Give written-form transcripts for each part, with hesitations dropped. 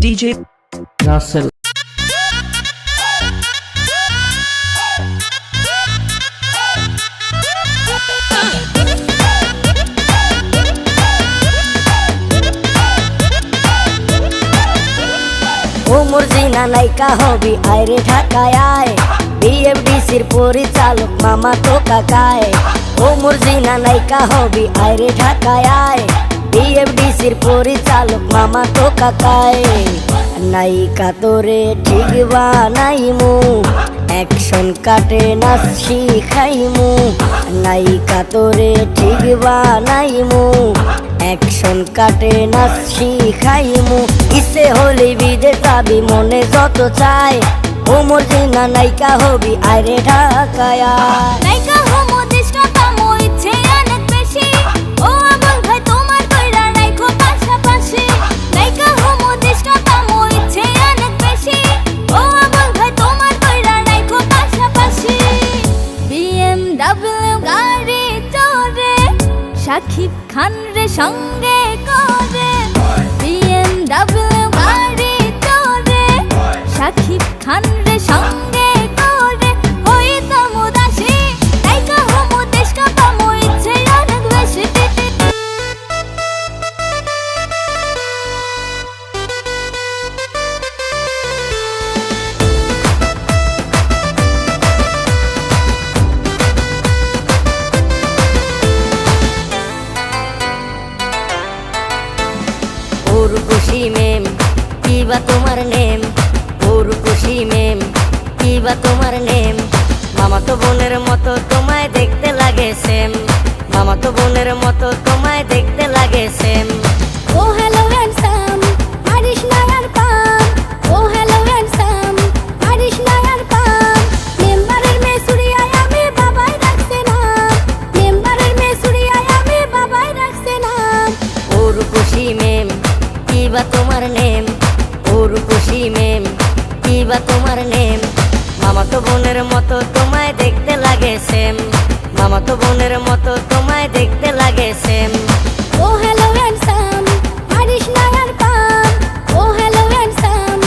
DJ Russell. Omar জিনা নায়িকা হবি আইরে ঢাকায় আয়, বিএফডিসির পরিচালক মামা তো কাকায়। ওমর জিনা নায়িকা হবি আইরে ঢাকায় আয়, বিএফডিসির পরিচালক মামা তো কাকায়। নায়িকা তোরে ঠিক বানাইমু, অ্যাকশন কাটে নাচ শিখাইমু। নায়িকা তোরে ঠিক বানাইমু, অ্যাকশন কাটে নাচ শিখাইমু। ইচ্ছে হলে বিদে যাবি মনে যত চায়, ওমর জিনা নায়িকা হবি আইরে ঢাকায় আয়। নায়িকা হমো দেশটা পামো ইচ্ছে অনেক বেশি, ও আমল ভাই তোমার কইরা রাখো পাশাপাশি। নায়িকা হমো দেশটা পামো ইচ্ছে অনেক বেশি, ও আমল ভাই তোমার কইরা রাখো পাশাপাশি। BMW গাড়ি চড়ে শাকিব খান রে সঙ্গে করে, BMW গাড়ি চড়ে শাকিব খান রে সঙ্গে করে। হইতাম উদাসী, নায়িকা হমো দেশটা পামো ইচ্ছে অনেক বেশি। উর্বশী মেম কিবা তোমার নেম, উর্বশী মেম কিবা তোমার নেম। মামা তো বোনের মতো তোমায় দেখতে লাগে সেম, মামা তো বোনের মতো তোমায় দেখতে লাগে সেম। ও হ্যালো হ্যান্ডসাম হারিস নায়ার পাম, ও হ্যালো হ্যান্ডসাম হারিস নায়ার পাম। মেম্বারের মেয়ে সুরিয়ায় আমি বাবাই রাখছে নাম, মেম্বারের মেয়ে সুরিয়ায় আমি বাবাই রাখছে নাম। উর্বশী মেম কিবা তোমার নেম, উর্বশী মেম কিবা তোমার নেম। মামা তো বোনের মতো তোমায় দেখতে লাগে সেম, মামা তো বোনের মতো তোমায় দেখতে লাগে সেম। ও হ্যালো হ্যান্ডসাম হারিস নায়ার পাম, ও হ্যালো হ্যান্ডসাম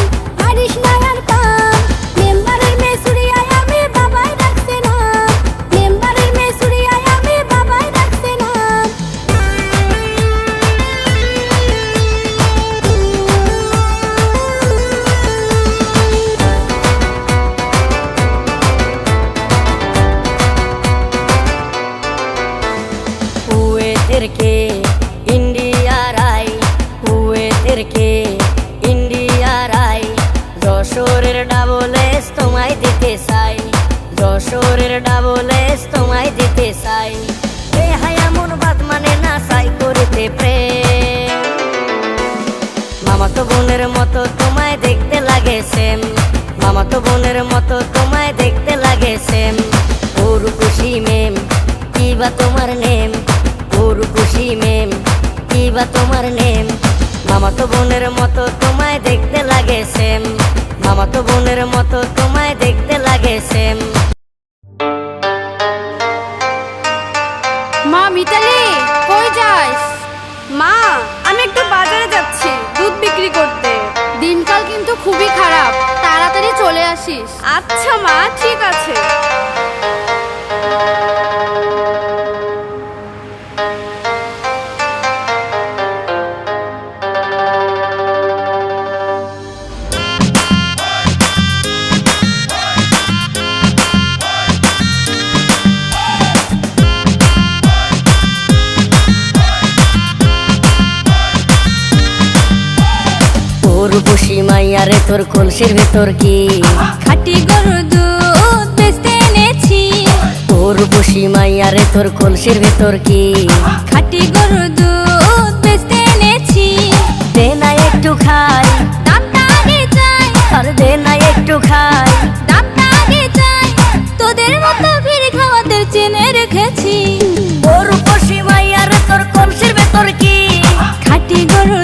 হারিস নায়ার পাম। মেম্বারের মেয়ে সুরিয়ায় আমি বাবাই রাখছে নাম, মেম্বারের মেয়ে সুরিয়ায় আমি বাবাই রাখছে নাম। কুয়েতের কে ইন্ডিয়ার আই, কুয়েতের কে ইন্ডিয়ার আই। যশোরের ডাবল এস তোমায় দিতে চাই, যশোরের ডাবল এস তোমায় দিতে চাই। বেহায়া মন বাদ মানে না চাই করিতে প্রেম, মামা তো বোনের মতো তোমায় দেখতে লাগে সেম, মামা তো বোনের মতো তোমায় দেখতে লাগে সেম। উর্বশী মেম কিবা তোমার নেম, উর্বশী মেম কিবা তোমার নেম। মামা তো বোনের মতো তোমায় দেখতে লাগে সেম, মামা তো বোনের মতো তোমায় দেখতে লাগে সেম। মা মিতালি কই যাস? মা আমি একটু বাজারে যাচ্ছি দুধ বিক্রি করতে। দিনকাল কিন্তু খুবই খারাপ, তাড়াতাড়ি চলে আসিস। আচ্ছা মা ঠিক আছে। উর্বশী মাইয়ারে তোর কলসির ভেতর কি খাটি গরুর দুধ বেচতে এনেছি, উর্বশী মাইয়ারে তোর কলসির ভেতর কি খাটি গরুর দুধ বেচতে এনেছি। দে না একটু খাই, দামটা আগে চাই, আর দে না একটু খাই। দামটা আগে চাই, তোদের মতো ভিড় খাওয়াদের চেনে রেখেছি। উর্বশী মাইয়ারে তোর কলসির ভেতর কি খাটি গরুর